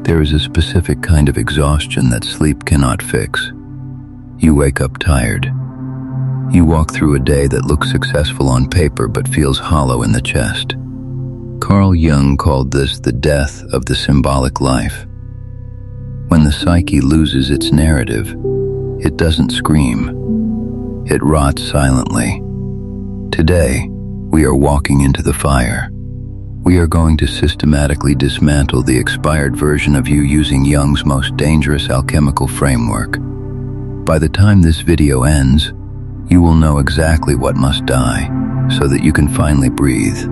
There is a specific kind of exhaustion that sleep cannot fix. You wake up tired. You walk through a day that looks successful on paper but feels hollow in the chest. Carl Jung called this the death of the symbolic life. When the psyche loses its narrative, it doesn't scream. It rots silently. Today, we are walking into the fire. We are going to systematically dismantle the expired version of you using Jung's most dangerous alchemical framework. By the time this video ends, you will know exactly what must die so that you can finally breathe.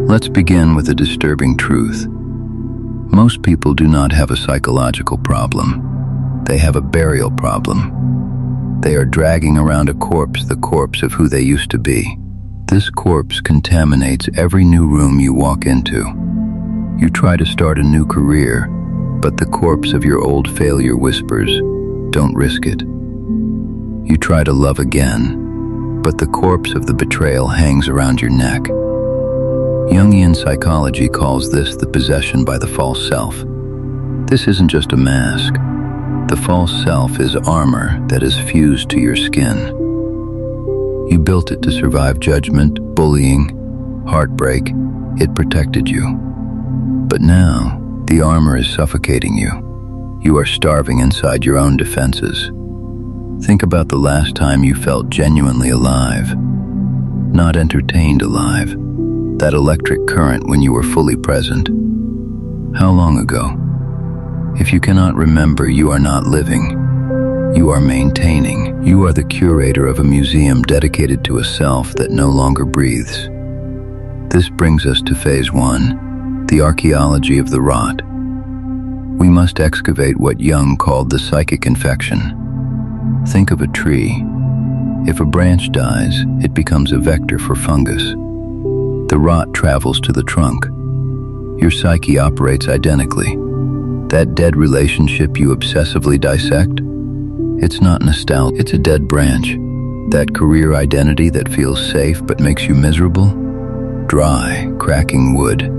Let's begin with a disturbing truth. Most people do not have a psychological problem. They have a burial problem. They are dragging around a corpse, the corpse of who they used to be. This corpse contaminates every new room you walk into. You try to start a new career, but the corpse of your old failure whispers, "Don't risk it." You try to love again, but the corpse of the betrayal hangs around your neck. Jungian psychology calls this the possession by the false self. This isn't just a mask. The false self is armor that is fused to your skin. You built it to survive judgment, bullying, heartbreak. It protected you. But now, the armor is suffocating you. You are starving inside your own defenses. Think about the last time you felt genuinely alive, not entertained alive. That electric current when you were fully present. How long ago? If you cannot remember, you are not living. You are maintaining. You are the curator of a museum dedicated to a self that no longer breathes. This brings us to phase 1, the archaeology of the rot. We must excavate what Jung called the psychic infection. Think of a tree. If a branch dies, it becomes a vector for fungus. The rot travels to the trunk. Your psyche operates identically. That dead relationship you obsessively dissect, it's not nostalgia, it's a dead branch. That career identity that feels safe but makes you miserable, dry, cracking wood.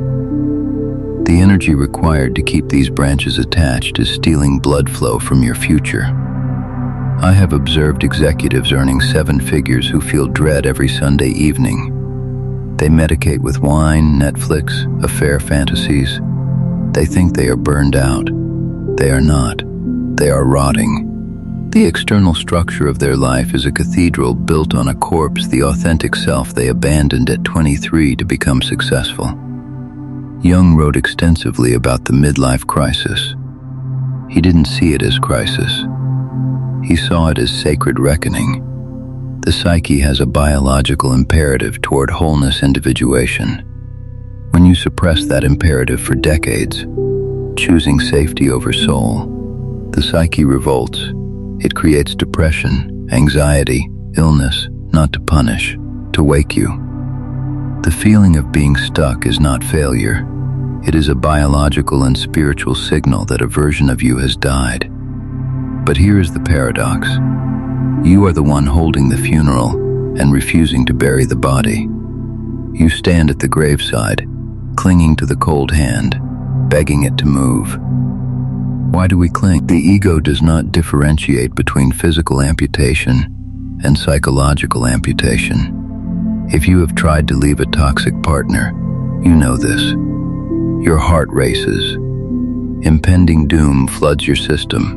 The energy required to keep these branches attached is stealing blood flow from your future. I have observed executives earning 7 figures who feel dread every Sunday evening. They medicate with wine, Netflix, affair fantasies. They think they are burned out. They are not. They are rotting. The external structure of their life is a cathedral built on a corpse, the authentic self they abandoned at 23 to become successful. Jung wrote extensively about the midlife crisis. He didn't see it as crisis. He saw it as sacred reckoning. The psyche has a biological imperative toward wholeness, individuation. When you suppress that imperative for decades, choosing safety over soul, the psyche revolts. It creates depression, anxiety, illness, not to punish, to wake you. The feeling of being stuck is not failure. It is a biological and spiritual signal that a version of you has died. But here is the paradox. You are the one holding the funeral and refusing to bury the body. You stand at the graveside, clinging to the cold hand, begging it to move. Why do we cling? The ego does not differentiate between physical amputation and psychological amputation. If you have tried to leave a toxic partner, you know this. Your heart races. Impending doom floods your system.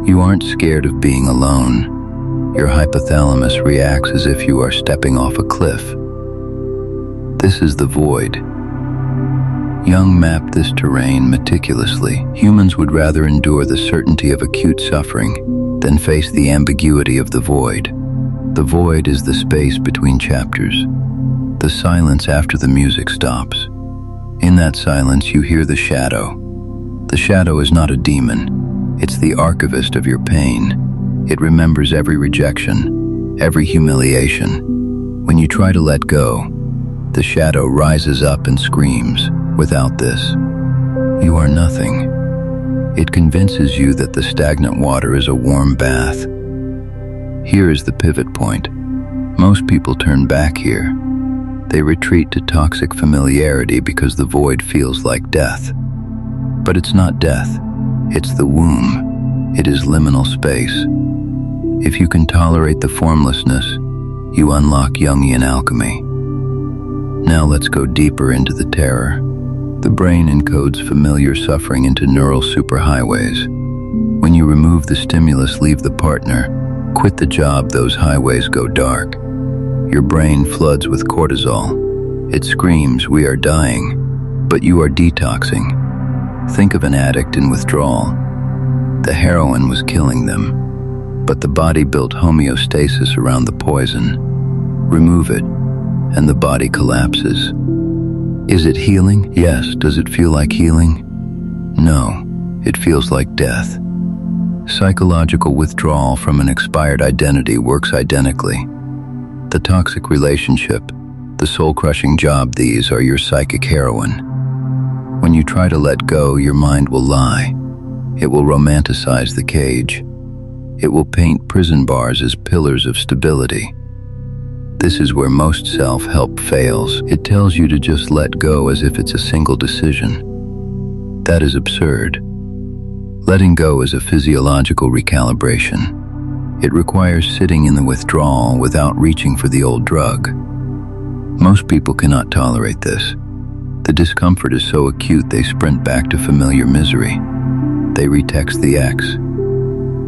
You aren't scared of being alone. Your hypothalamus reacts as if you are stepping off a cliff. This is the void. Jung mapped this terrain meticulously. Humans would rather endure the certainty of acute suffering than face the ambiguity of the void. The void is the space between chapters, the silence after the music stops. In that silence, you hear the shadow. The shadow is not a demon. It's the archivist of your pain. It remembers every rejection, every humiliation. When you try to let go, the shadow rises up and screams, "Without this, you are nothing." It convinces you that the stagnant water is a warm bath. Here is the pivot point. Most people turn back here. They retreat to toxic familiarity because the void feels like death. But it's not death. It's the womb. It is liminal space. If you can tolerate the formlessness, you unlock Jungian alchemy. Now let's go deeper into the terror. The brain encodes familiar suffering into neural superhighways. When you remove the stimulus, leave the partner, quit the job, those highways go dark. Your brain floods with cortisol. It screams, "We are dying," but you are detoxing. Think of an addict in withdrawal. The heroin was killing them, but the body built homeostasis around the poison. Remove it, and the body collapses. Is it healing? Yes. Does it feel like healing? No. It feels like death. Psychological withdrawal from an expired identity works identically. The toxic relationship, the soul-crushing job, these are your psychic heroin. When you try to let go, your mind will lie. It will romanticize the cage. It will paint prison bars as pillars of stability. This is where most self-help fails. It tells you to just let go as if it's a single decision. That is absurd. Letting go is a physiological recalibration. It requires sitting in the withdrawal without reaching for the old drug. Most people cannot tolerate this. The discomfort is so acute they sprint back to familiar misery. They retext the ex.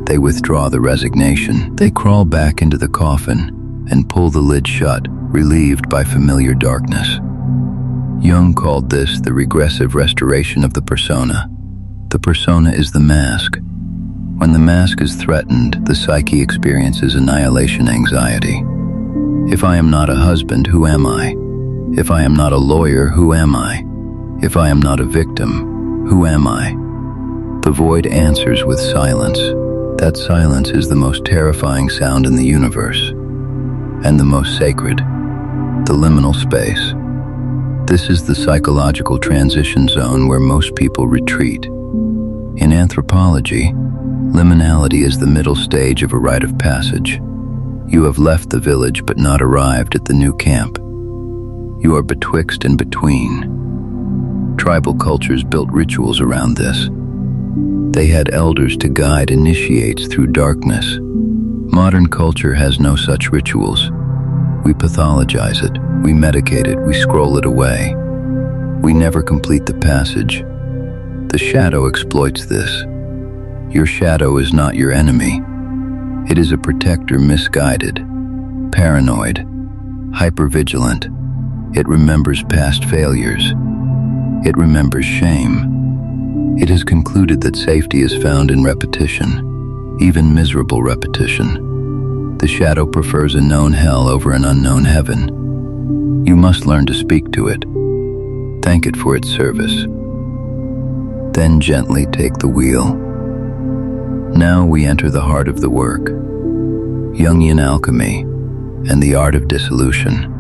They withdraw the resignation. They crawl back into the coffin and pull the lid shut, relieved by familiar darkness. Jung called this the regressive restoration of the persona. The persona is the mask. When the mask is threatened, the psyche experiences annihilation anxiety. If I am not a husband, who am I? If I am not a lawyer, who am I? If I am not a victim, who am I? The void answers with silence. That silence is the most terrifying sound in the universe, and the most sacred, the liminal space. This is the psychological transition zone where most people retreat. In anthropology, liminality is the middle stage of a rite of passage. You have left the village but not arrived at the new camp. You are betwixt and between. Tribal cultures built rituals around this. They had elders to guide initiates through darkness. Modern culture has no such rituals. We pathologize it, we medicate it, we scroll it away. We never complete the passage. The shadow exploits this. Your shadow is not your enemy. It is a protector misguided, paranoid, hypervigilant. It remembers past failures. It remembers shame. It has concluded that safety is found in repetition, even miserable repetition. The shadow prefers a known hell over an unknown heaven. You must learn to speak to it. Thank it for its service. Then gently take the wheel. Now we enter the heart of the work, Jungian alchemy and the art of dissolution.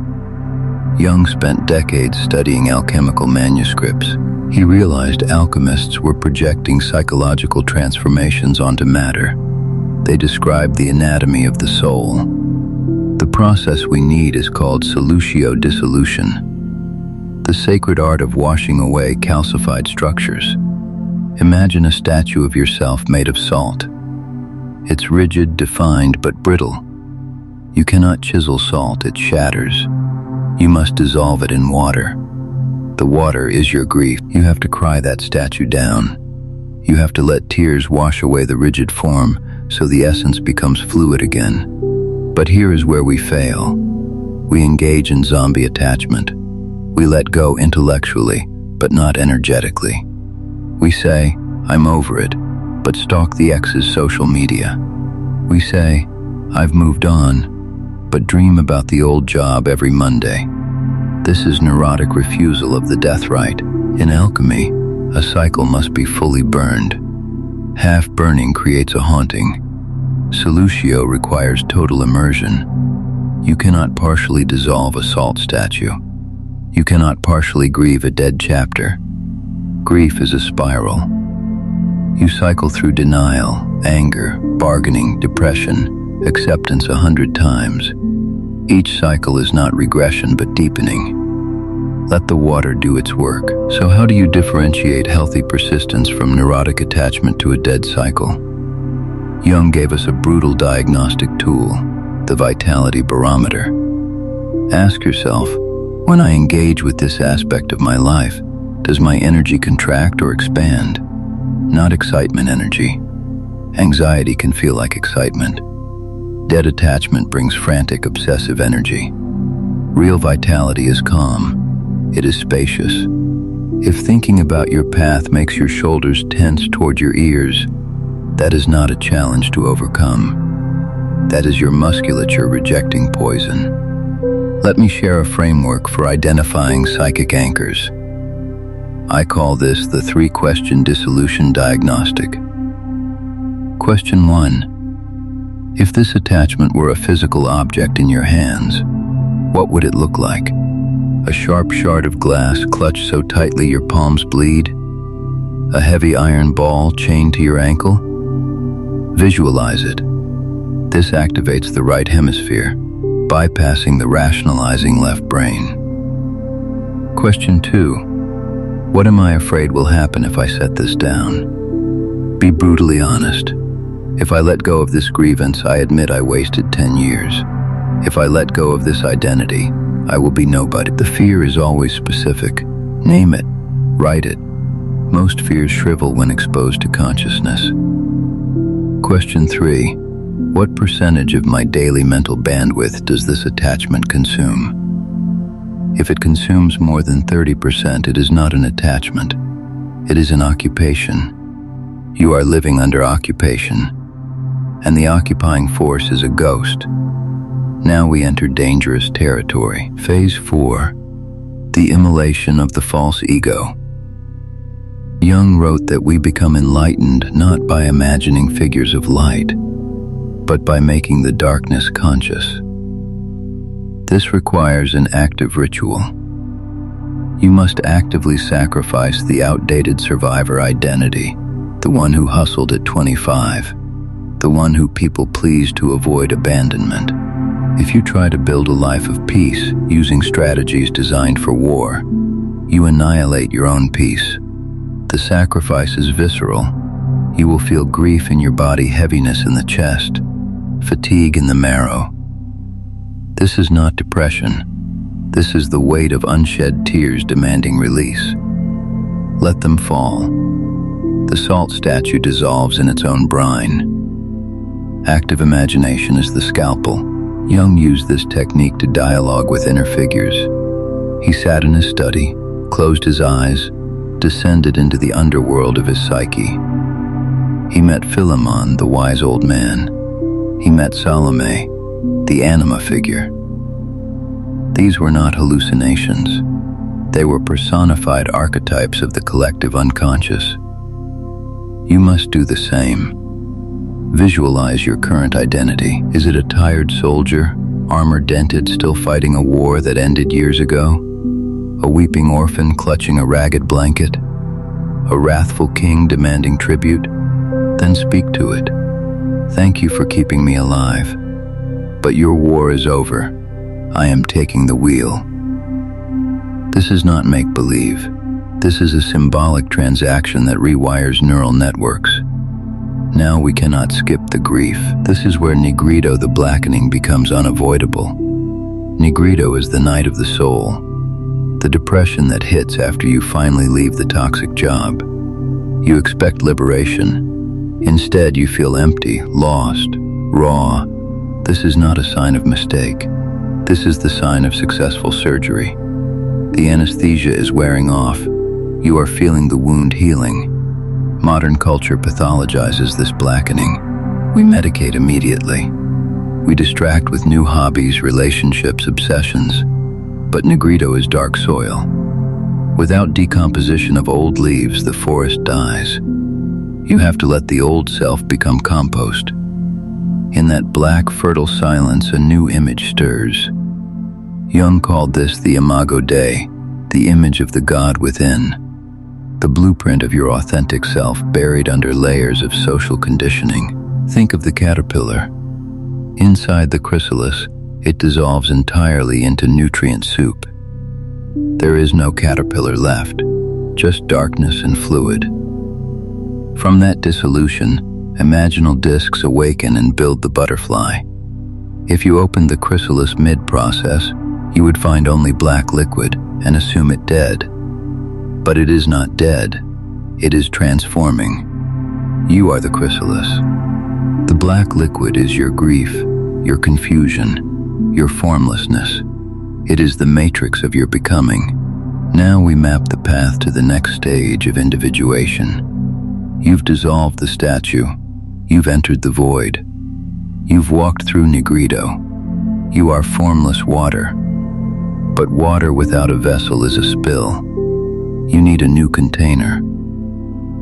Jung spent decades studying alchemical manuscripts. He realized alchemists were projecting psychological transformations onto matter. They described the anatomy of the soul. The process we need is called Solutio dissolution, the sacred art of washing away calcified structures. Imagine a statue of yourself made of salt. It's rigid, defined, but brittle. You cannot chisel salt, it shatters. You must dissolve it in water. The water is your grief. You have to cry that statue down. You have to let tears wash away the rigid form so the essence becomes fluid again. But here is where we fail. We engage in zombie attachment. We let go intellectually, but not energetically. We say, I'm over it, but stalk the ex's social media. We say, I've moved on, but dream about the old job every Monday. This is neurotic refusal of the death rite. In alchemy, a cycle must be fully burned. Half burning creates a haunting. Solutio requires total immersion. You cannot partially dissolve a salt statue. You cannot partially grieve a dead chapter. Grief is a spiral. You cycle through denial, anger, bargaining, depression, acceptance 100 times. Each cycle is not regression but deepening. Let the water do its work. So how do you differentiate healthy persistence from neurotic attachment to a dead cycle? Jung gave us a brutal diagnostic tool, the vitality barometer. Ask yourself, when I engage with this aspect of my life, does my energy contract or expand? Not excitement energy. Anxiety can feel like excitement. Dead attachment brings frantic, obsessive energy. Real vitality is calm. It is spacious. If thinking about your path makes your shoulders tense toward your ears, that is not a challenge to overcome. That is your musculature rejecting poison. Let me share a framework for identifying psychic anchors. I call this the 3-question dissolution diagnostic. Question 1. If this attachment were a physical object in your hands, what would it look like? A sharp shard of glass clutched so tightly your palms bleed? A heavy iron ball chained to your ankle? Visualize it. This activates the right hemisphere, bypassing the rationalizing left brain. Question 2. What am I afraid will happen if I set this down? Be brutally honest. If I let go of this grievance, I admit I wasted 10 years. If I let go of this identity, I will be nobody. The fear is always specific. Name it. Write it. Most fears shrivel when exposed to consciousness. Question 3. What percentage of my daily mental bandwidth does this attachment consume? If it consumes more than 30%, it is not an attachment. It is an occupation. You are living under occupation, and the occupying force is a ghost. Now we enter dangerous territory. Phase 4. The immolation of the false ego. Jung wrote that we become enlightened not by imagining figures of light, but by making the darkness conscious. This requires an active ritual. You must actively sacrifice the outdated survivor identity, the one who hustled at 25, the one who people pleased to avoid abandonment. If you try to build a life of peace using strategies designed for war, you annihilate your own peace. The sacrifice is visceral. You will feel grief in your body, heaviness in the chest, fatigue in the marrow. This is not depression. This is the weight of unshed tears demanding release. Let them fall. The salt statue dissolves in its own brine. Active imagination is the scalpel. Jung used this technique to dialogue with inner figures. He sat in his study, closed his eyes, descended into the underworld of his psyche. He met Philemon, the wise old man. He met Salome, the anima figure. These were not hallucinations. They were personified archetypes of the collective unconscious. You must do the same. Visualize your current identity. Is it a tired soldier, armor-dented, still fighting a war that ended years ago? A weeping orphan clutching a ragged blanket? A wrathful king demanding tribute? Then speak to it. Thank you for keeping me alive. But your war is over. I am taking the wheel. This is not make-believe. This is a symbolic transaction that rewires neural networks. Now we cannot skip the grief. This is where Nigredo, the blackening, becomes unavoidable. Nigredo is the night of the soul, the depression that hits after you finally leave the toxic job. You expect liberation. Instead, you feel empty, lost, raw. This is not a sign of mistake. This is the sign of successful surgery. The anesthesia is wearing off. You are feeling the wound healing. Modern culture pathologizes this blackening. We medicate immediately. We distract with new hobbies, relationships, obsessions. But Nigredo is dark soil. Without decomposition of old leaves, the forest dies. You have to let the old self become compost. In that black, fertile silence, a new image stirs. Jung called this the imago Dei, the image of the God within. The blueprint of your authentic self buried under layers of social conditioning. Think of the caterpillar. Inside the chrysalis, it dissolves entirely into nutrient soup. There is no caterpillar left, just darkness and fluid. From that dissolution, imaginal discs awaken and build the butterfly. If you opened the chrysalis mid-process, you would find only black liquid and assume it dead. But it is not dead, it is transforming. You are the chrysalis. The black liquid is your grief, your confusion, your formlessness. It is the matrix of your becoming. Now we map the path to the next stage of individuation. You've dissolved the statue. You've entered the void. You've walked through Nigredo. You are formless water. But water without a vessel is a spill. You need a new container.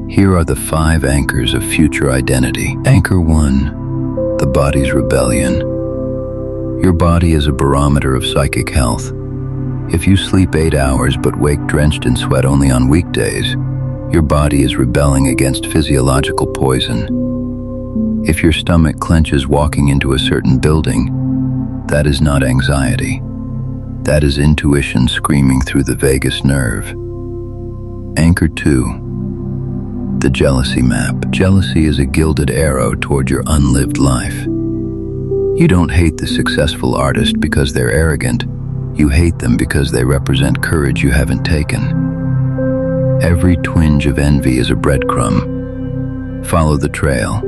Here are the 5 anchors of future identity. Anchor 1, the body's rebellion. Your body is a barometer of psychic health. If you sleep 8 hours but wake drenched in sweat only on weekdays, your body is rebelling against physiological poison. If your stomach clenches walking into a certain building, that is not anxiety. That is intuition screaming through the vagus nerve. Anchor 2, the jealousy map. Jealousy is a gilded arrow toward your unlived life. You don't hate the successful artist because they're arrogant. You hate them because they represent courage you haven't taken. Every twinge of envy is a breadcrumb. Follow the trail.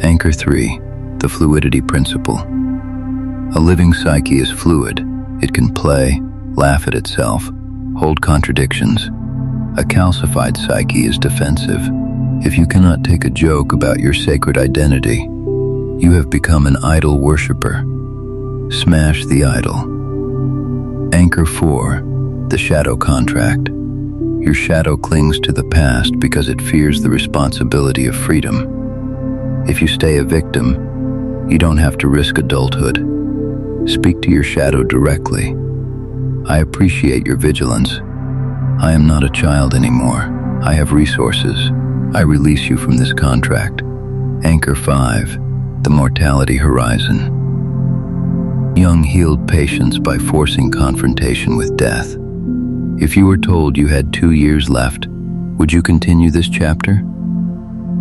Anchor 3, the fluidity principle. A living psyche is fluid. It can play, laugh at itself, hold contradictions. A calcified psyche is defensive. If you cannot take a joke about your sacred identity, you have become an idol worshiper. Smash the idol. Anchor 4, the shadow contract. Your shadow clings to the past because it fears the responsibility of freedom. If you stay a victim, you don't have to risk adulthood. Speak to your shadow directly. I appreciate your vigilance. I am not a child anymore. I have resources. I release you from this contract. Anchor 5, the mortality horizon. Jung healed patients by forcing confrontation with death. If you were told you had 2 years left, would you continue this chapter?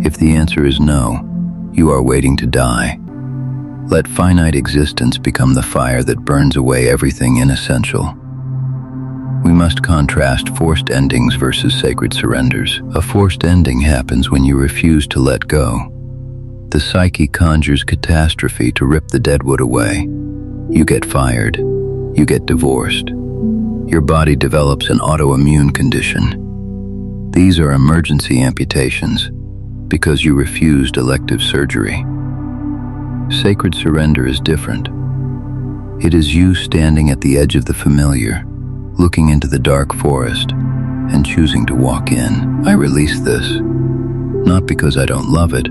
If the answer is no, you are waiting to die. Let finite existence become the fire that burns away everything inessential. We must contrast forced endings versus sacred surrenders. A forced ending happens when you refuse to let go. The psyche conjures catastrophe to rip the deadwood away. You get fired. You get divorced. Your body develops an autoimmune condition. These are emergency amputations because you refused elective surgery. Sacred surrender is different. It is you standing at the edge of the familiar, looking into the dark forest, and choosing to walk in. I release this, not because I don't love it,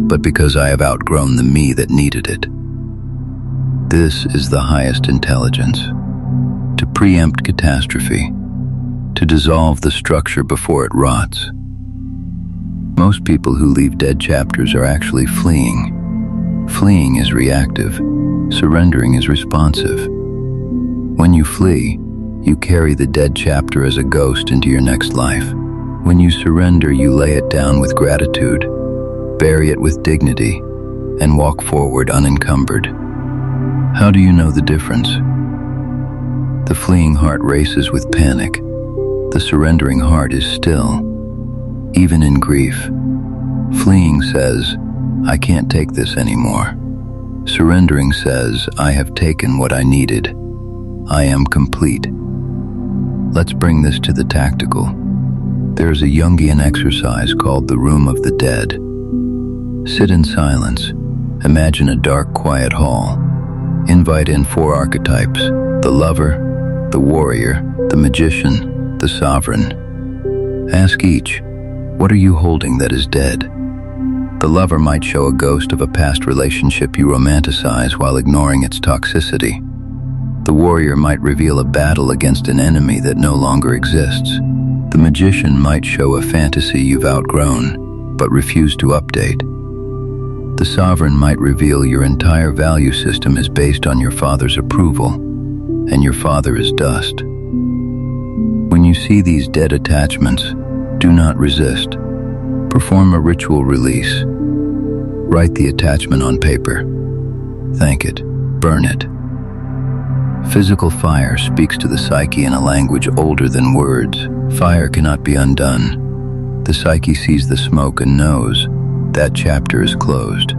but because I have outgrown the me that needed it. This is the highest intelligence. To preempt catastrophe, to dissolve the structure before it rots. Most people who leave dead chapters are actually fleeing. Fleeing is reactive, surrendering is responsive. When you flee, you carry the dead chapter as a ghost into your next life. When you surrender, you lay it down with gratitude, bury it with dignity, and walk forward unencumbered. How do you know the difference? The fleeing heart races with panic. The surrendering heart is still, even in grief. Fleeing says, I can't take this anymore. Surrendering says, I have taken what I needed. I am complete. Let's bring this to the tactical. There is a Jungian exercise called the Room of the Dead. Sit in silence. Imagine a dark, quiet hall. Invite in 4 archetypes: the lover, the warrior, the magician, the sovereign. Ask each, what are you holding that is dead? The lover might show a ghost of a past relationship you romanticize while ignoring its toxicity. The warrior might reveal a battle against an enemy that no longer exists. The magician might show a fantasy you've outgrown, but refuse to update. The sovereign might reveal your entire value system is based on your father's approval, and your father is dust. When you see these dead attachments, do not resist. Perform a ritual release. Write the attachment on paper. Thank it. Burn it. Physical fire speaks to the psyche in a language older than words. Fire cannot be undone. The psyche sees the smoke and knows that chapter is closed.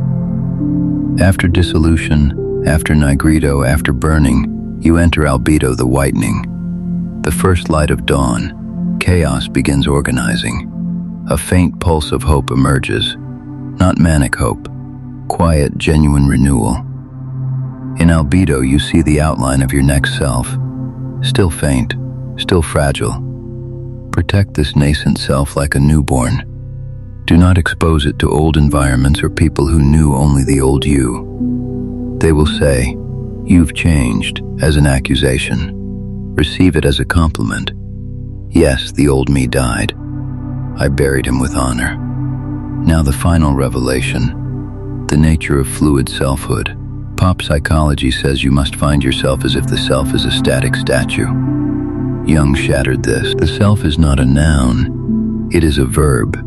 After dissolution, after Nigredo, after burning, you enter Albedo, the whitening. The first light of dawn, chaos begins organizing. A faint pulse of hope emerges. Not manic hope, quiet, genuine renewal. In Albedo, you see the outline of your next self. Still faint, still fragile. Protect this nascent self like a newborn. Do not expose it to old environments or people who knew only the old you. They will say, "You've changed," as an accusation. Receive it as a compliment. Yes, the old me died. I buried him with honor. Now the final revelation, the nature of fluid selfhood. Pop psychology says you must find yourself as if the self is a static statue. Jung shattered this. The self is not a noun, it is a verb.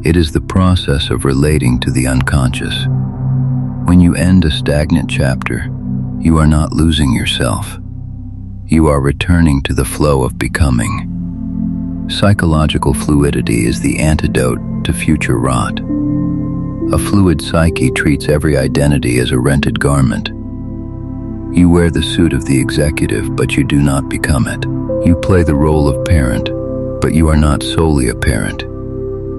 It is the process of relating to the unconscious. When you end a stagnant chapter, you are not losing yourself. You are returning to the flow of becoming. Psychological fluidity is the antidote to future rot. A fluid psyche treats every identity as a rented garment. You wear the suit of the executive, but you do not become it. You play the role of parent, but you are not solely a parent.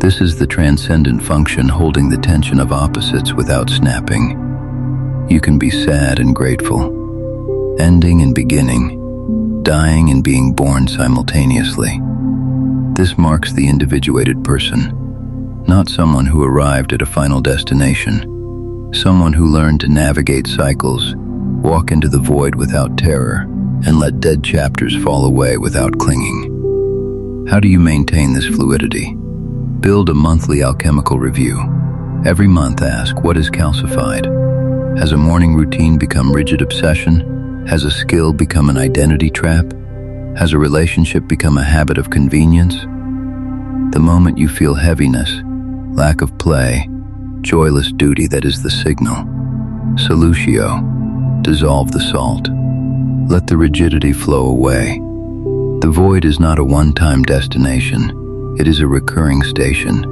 This is the transcendent function holding the tension of opposites without snapping. You can be sad and grateful, ending and beginning, dying and being born simultaneously. This marks the individuated person, not someone who arrived at a final destination, someone who learned to navigate cycles, walk into the void without terror, and let dead chapters fall away without clinging. How do you maintain this fluidity? Build a monthly alchemical review. Every month ask, what is calcified? Has a morning routine become rigid obsession? Has a skill become an identity trap? Has a relationship become a habit of convenience? The moment you feel heaviness, lack of play, joyless duty, that is the signal. Solutio, dissolve the salt. Let the rigidity flow away. The void is not a one-time destination. It is a recurring station.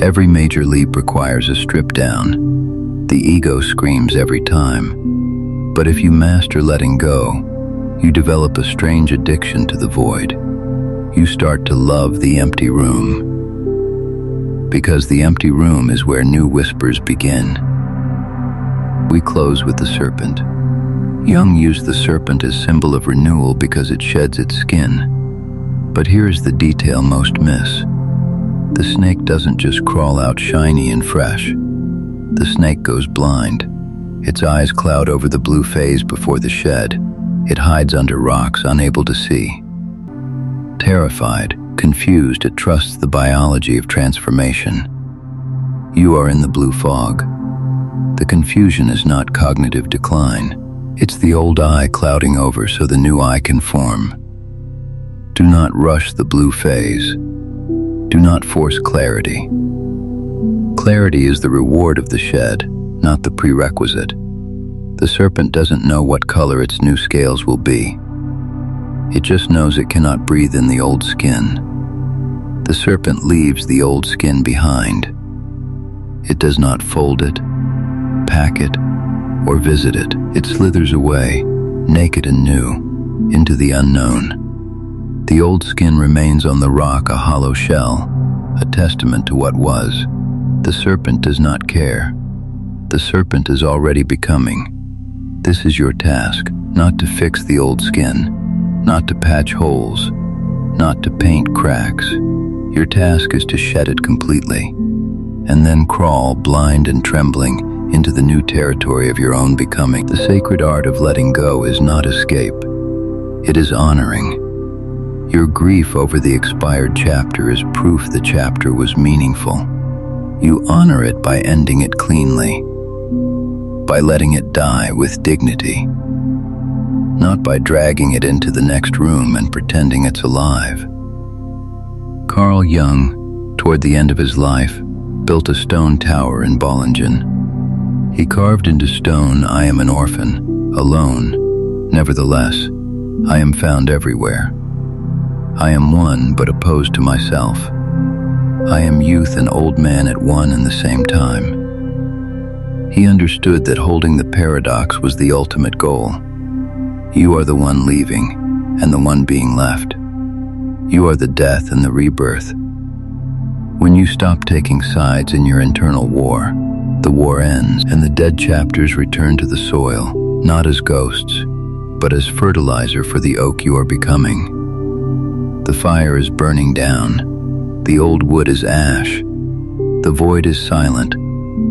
Every major leap requires a strip down. The ego screams every time. But if you master letting go, you develop a strange addiction to the void. You start to love the empty room. Because the empty room is where new whispers begin. We close with the serpent. Jung used the serpent as symbol of renewal because it sheds its skin. But here is the detail most miss. The snake doesn't just crawl out shiny and fresh. The snake goes blind. Its eyes cloud over the blue phase before the shed. It hides under rocks, unable to see. Terrified, confused, it trusts the biology of transformation. You are in the blue fog. The confusion is not cognitive decline. It's the old eye clouding over so the new eye can form. Do not rush the blue phase. Do not force clarity. Clarity is the reward of the shed, not the prerequisite. The serpent doesn't know what color its new scales will be. It just knows it cannot breathe in the old skin. The serpent leaves the old skin behind. It does not fold it, pack it, or visit it. It slithers away, naked and new, into the unknown. The old skin remains on the rock, a hollow shell, a testament to what was. The serpent does not care. The serpent is already becoming. This is your task, not to fix the old skin, not to patch holes, not to paint cracks. Your task is to shed it completely, and then crawl, blind and trembling, into the new territory of your own becoming. The sacred art of letting go is not escape. It is honoring. Your grief over the expired chapter is proof the chapter was meaningful. You honor it by ending it cleanly, by letting it die with dignity. not by dragging it into the next room and pretending it's alive. Carl Jung, toward the end of his life, built a stone tower in Bollingen. He carved into stone, "I am an orphan, alone. Nevertheless, I am found everywhere. I am one but opposed to myself. I am youth and old man at one and the same time." He understood that holding the paradox was the ultimate goal. You are the one leaving and the one being left. You are the death and the rebirth. When you stop taking sides in your internal war, the war ends and the dead chapters return to the soil, not as ghosts, but as fertilizer for the oak you are becoming. The fire is burning down. The old wood is ash. The void is silent,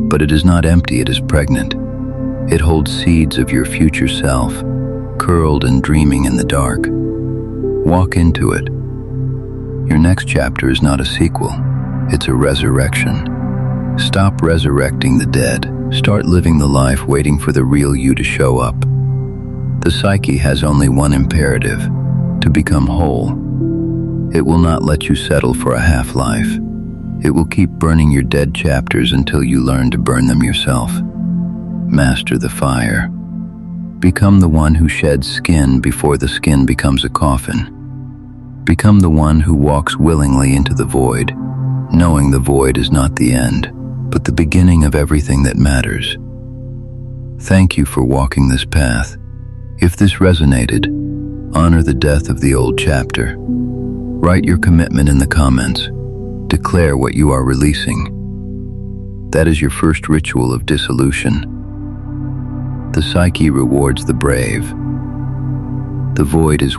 but it is not empty, it is pregnant. It holds seeds of your future self, curled and dreaming in the dark. Walk into it. Your next chapter is not a sequel, it's a resurrection. Stop resurrecting the dead. Start living the life waiting for the real you to show up. The psyche has only one imperative: to become whole. It will not let you settle for a half-life. It will keep burning your dead chapters until you learn to burn them yourself. Master the fire. Become the one who sheds skin before the skin becomes a coffin. Become the one who walks willingly into the void, knowing the void is not the end, but the beginning of everything that matters. Thank you for walking this path. If this resonated, honor the death of the old chapter. Write your commitment in the comments. Declare what you are releasing. That is your first ritual of dissolution. The psyche rewards the brave. The void is